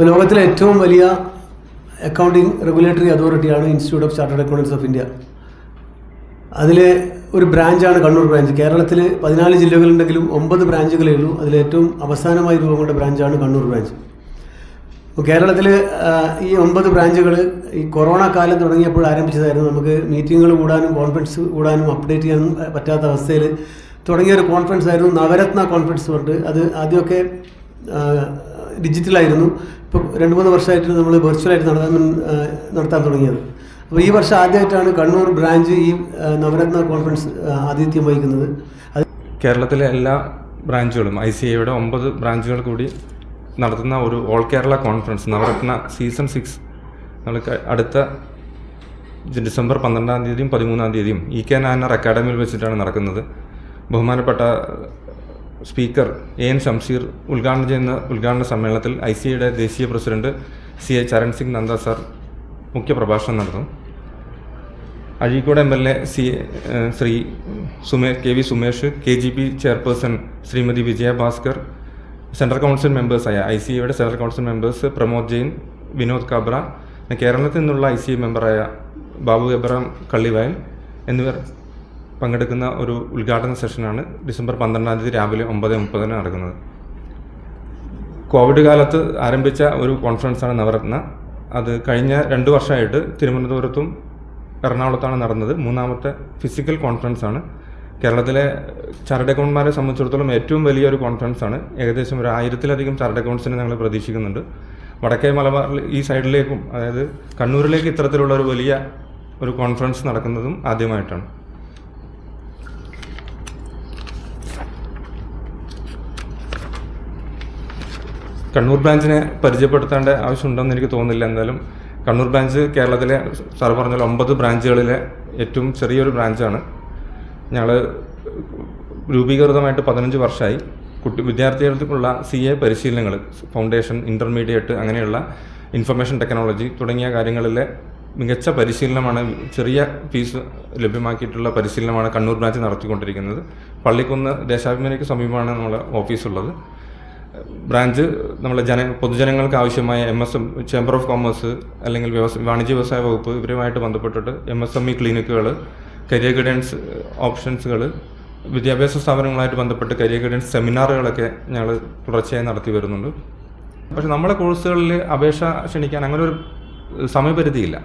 ലോകത്തിലെ ഏറ്റവും വലിയ അക്കൗണ്ടിംഗ് റെഗുലേറ്ററി അതോറിറ്റിയാണ് institute of chartered accountants of India. അതിലെ ഒരു ബ്രാഞ്ചാണ് കണ്ണൂർ ബ്രാഞ്ച്. കേരളത്തിൽ 14 ജില്ലകളുണ്ടെങ്കിലും 9 ബ്രാഞ്ചുകളേ ഉള്ളൂ. അതിലേറ്റവും അവസാനമായി രൂപം കൊണ്ട ബ്രാഞ്ചാണ് കണ്ണൂർ ബ്രാഞ്ച്. അപ്പോൾ കേരളത്തിൽ ഈ 9 ബ്രാഞ്ചുകൾ ഈ കൊറോണ കാലം തുടങ്ങിയപ്പോൾ ആരംഭിച്ചതായിരുന്നു. നമുക്ക് മീറ്റിങ്ങുകൾ കൂടാനും കോൺഫറൻസ് കൂടാനും അപ്ഡേറ്റ് ചെയ്യാനും പറ്റാത്ത അവസ്ഥയിൽ തുടങ്ങിയൊരു കോൺഫറൻസ് ആയിരുന്നു നവരത്ന കോൺഫറൻസ് പറഞ്ഞിട്ട്. അത് ആദ്യമൊക്കെ ഡിജിറ്റലായിരുന്നു. ഇപ്പോൾ 2-3 വർഷമായിട്ട് നമ്മൾ വെർച്വലായിട്ട് നടത്താൻ തുടങ്ങിയത്. അപ്പോൾ ഈ വർഷം ആദ്യമായിട്ടാണ് കണ്ണൂർ ബ്രാഞ്ച് ഈ നവരത്ന കോൺഫറൻസ് ആതിഥ്യം വഹിക്കുന്നത്. കേരളത്തിലെ എല്ലാ ബ്രാഞ്ചുകളും ICAIയുടെ 9 ബ്രാഞ്ചുകൾ കൂടി നടത്തുന്ന ഒരു all Kerala conference Navaratna season 6 നമ്മൾ അടുത്ത ഡിസംബർ 12-ാം തീയതിയും 13-ാം തീയതിയും EK നായനാർ അക്കാഡമിയിൽ വെച്ചിട്ടാണ് നടക്കുന്നത്. ബഹുമാനപ്പെട്ട സ്പീക്കർ AN ഷംസീർ ഉദ്ഘാടനം ചെയ്യുന്ന ഉദ്ഘാടന സമ്മേളനത്തിൽ ICAIയുടെ ദേശീയ president CA Charan Singh Nanda sir മുഖ്യ പ്രഭാഷണം നടത്തും. Azhikode MLA Shri KV Sumesh, KGP chairperson Shrimati Vijaya Bhaskar, central council മെമ്പേഴ്സായ ICAIയുടെ central council members Pramod Jain, Vinod Kabra, കേരളത്തിൽ നിന്നുള്ള ICAI മെമ്പറായ ബാബു എബ്രഹാം കള്ളിവയൽ എന്നിവർ പങ്കെടുക്കുന്ന ഒരു ഉദ്ഘാടന സെഷനാണ് ഡിസംബർ 12-ാം തീയതി രാവിലെ 9:30 നടക്കുന്നത്. കോവിഡ് കാലത്ത് ആരംഭിച്ച ഒരു കോൺഫറൻസാണ് നവരത്ന. അത് കഴിഞ്ഞ 2 വർഷമായിട്ട് തിരുവനന്തപുരത്തും എറണാകുളത്താണ് നടന്നത്. 3ാമത്തെ ഫിസിക്കൽ കോൺഫറൻസാണ്. കേരളത്തിലെ ചാർട്ടേഡ് അക്കൗണ്ടന്മാരെ സംബന്ധിച്ചിടത്തോളം ഏറ്റവും വലിയൊരു കോൺഫറൻസാണ്. ഏകദേശം ഒരു 1000-ത്തിലധികം ചാർട്ടേഡ് അക്കൗണ്ട്സിനെ ഞങ്ങൾ പ്രതീക്ഷിക്കുന്നുണ്ട്. വടക്കേ മലബാറിൽ ഈ സൈഡിലേക്കും, അതായത് കണ്ണൂരിലേക്ക് ഇത്തരത്തിലുള്ള ഒരു വലിയ ഒരു കോൺഫറൻസ് നടക്കുന്നതും ആദ്യമായിട്ടാണ്. കണ്ണൂർ ബ്രാഞ്ചിനെ പരിചയപ്പെടുത്തേണ്ട ആവശ്യമുണ്ടെന്ന് എനിക്ക് തോന്നുന്നില്ല. എന്തായാലും കണ്ണൂർ ബ്രാഞ്ച് കേരളത്തിലെ സാർ പറഞ്ഞ 9 ബ്രാഞ്ചുകളിലെ ഏറ്റവും ചെറിയൊരു ബ്രാഞ്ചാണ്. ഞങ്ങൾ രൂപീകൃതമായിട്ട് 15 വർഷമായി. വിദ്യാർത്ഥികൾക്കുള്ള CA പരിശീലനങ്ങൾ, ഫൗണ്ടേഷൻ, ഇൻ്റർമീഡിയറ്റ്, അങ്ങനെയുള്ള ഇൻഫർമേഷൻ ടെക്നോളജി തുടങ്ങിയ കാര്യങ്ങളിലെ മികച്ച പരിശീലനമാണ്, ചെറിയ ഫീസ് ലഭ്യമാക്കിയിട്ടുള്ള പരിശീലനമാണ് കണ്ണൂർ ബ്രാഞ്ച് നടത്തിക്കൊണ്ടിരിക്കുന്നത്. പള്ളിക്കുന്ന് ദേശാഭിമാനിക്ക് സമീപമാണ് നമ്മളെ ഓഫീസുള്ളത്. ബ്രാഞ്ച് നമ്മളെ പൊതുജനങ്ങൾക്ക് ആവശ്യമായ MSM ചേംബർ ഓഫ് കോമേഴ്സ് അല്ലെങ്കിൽ വാണിജ്യ വ്യവസായ വകുപ്പ് ഇവരുമായിട്ട് ബന്ധപ്പെട്ടിട്ട് MSME ക്ലിനിക്കുകൾ, കരിയർ ഗൈഡൻസ് ഓപ്ഷൻസുകൾ, വിദ്യാഭ്യാസ സ്ഥാപനങ്ങളുമായിട്ട് ബന്ധപ്പെട്ട് കരിയർ ഗൈഡൻസ് സെമിനാറുകളൊക്കെ ഞങ്ങൾ തുടർച്ചയായി നടത്തി വരുന്നുണ്ട്. പക്ഷേ നമ്മളെ കോഴ്സുകളിൽ അപേക്ഷ ക്ഷണിക്കാൻ അങ്ങനെ ഒരു സമയപരിധിയില്ല.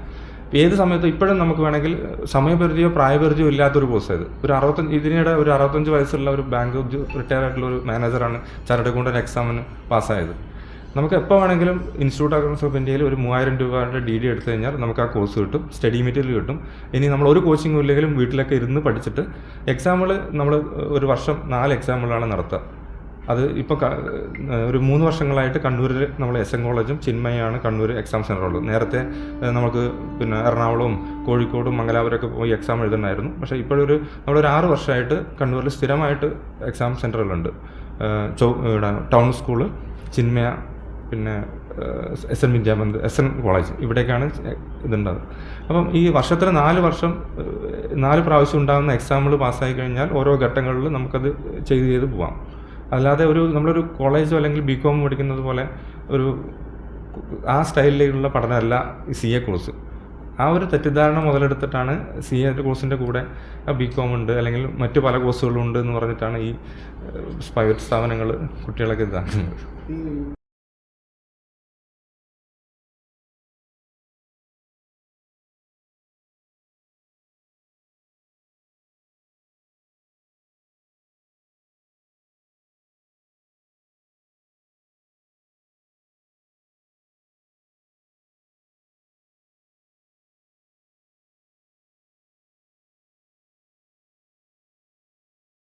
ഏത് സമയത്തും ഇപ്പോഴും നമുക്ക് വേണമെങ്കിൽ സമയപരിധിയോ പ്രായപരിധിയോ ഇല്ലാത്തൊരു കോഴ്സ് ഇത്. ഇതിനിടെ ഒരു 65 വയസ്സുള്ള ഒരു ബാങ്ക് റിട്ടയർ ആയിട്ടുള്ള ഒരു മാനേജറാണ് ചാർട്ടേഡ് അക്കൗണ്ടന്റ് എക്സാമിന് പാസ്സായത്. നമുക്ക് എപ്പോൾ വേണമെങ്കിലും ഇൻസ്റ്റിറ്റ്യൂട്ട് അക്കൗണ്ട്സ് ഓഫ് ഇന്ത്യയിൽ ഒരു 3000 രൂപയുടെ DD എടുത്തു കഴിഞ്ഞാൽ നമുക്ക് ആ കോഴ്സ് കിട്ടും, സ്റ്റഡി മെറ്റീരിയൽ കിട്ടും. ഇനി നമ്മൾ ഒരു കോച്ചിങ്ങും ഇല്ലെങ്കിലും വീട്ടിലൊക്കെ ഇരുന്ന് പഠിച്ചിട്ട് എക്സാമുകൾ നമ്മൾ ഒരു വർഷം 4 എക്സാമുകളാണ് നടത്തുക. അത് ഇപ്പോൾ ഒരു 3 വർഷങ്ങളായിട്ട് കണ്ണൂരിൽ നമ്മൾ SM കോളേജും ചിന്മയാണ് കണ്ണൂർ എക്സാം സെൻ്ററുള്ളത്. നേരത്തെ നമുക്ക് എറണാകുളവും കോഴിക്കോടും മംഗലാപുരമൊക്കെ പോയി എക്സാം എഴുതണമായിരുന്നു. പക്ഷേ ഇപ്പോഴൊരു നമ്മളൊരു 6 വർഷമായിട്ട് കണ്ണൂരിൽ സ്ഥിരമായിട്ട് എക്സാം സെൻ്ററുകളുണ്ട്. ടൗൺ സ്കൂള്, ചിന്മയ, പിന്നെ SN വിദ്യാബന്ധ്, SN കോളേജ്, ഇവിടേക്കാണ് ഇതുണ്ടാകുന്നത്. അപ്പം ഈ വർഷത്തിൽ 4 പ്രാവശ്യം ഉണ്ടാകുന്ന എക്സാമുകൾ പാസ്സായി കഴിഞ്ഞാൽ ഓരോ ഘട്ടങ്ങളിൽ നമുക്കത് ചെയ്ത് പോവാം. അല്ലാതെ നമ്മളൊരു കോളേജോ അല്ലെങ്കിൽ BCom പഠിക്കുന്നത് പോലെ ആ സ്റ്റൈലിലേക്കുള്ള പഠനമല്ല ഈ CA കോഴ്സ്. ആ ഒരു തെറ്റിദ്ധാരണ മുതലെടുത്തിട്ടാണ് CA കോഴ്സിൻ്റെ കൂടെ BCom ഉണ്ട് അല്ലെങ്കിൽ മറ്റു പല കോഴ്സുകളും ഉണ്ട് എന്ന് പറഞ്ഞിട്ടാണ് ഈ പ്രൈവറ്റ് സ്ഥാപനങ്ങൾ കുട്ടികളൊക്കെ ഇതാക്കുന്നത്.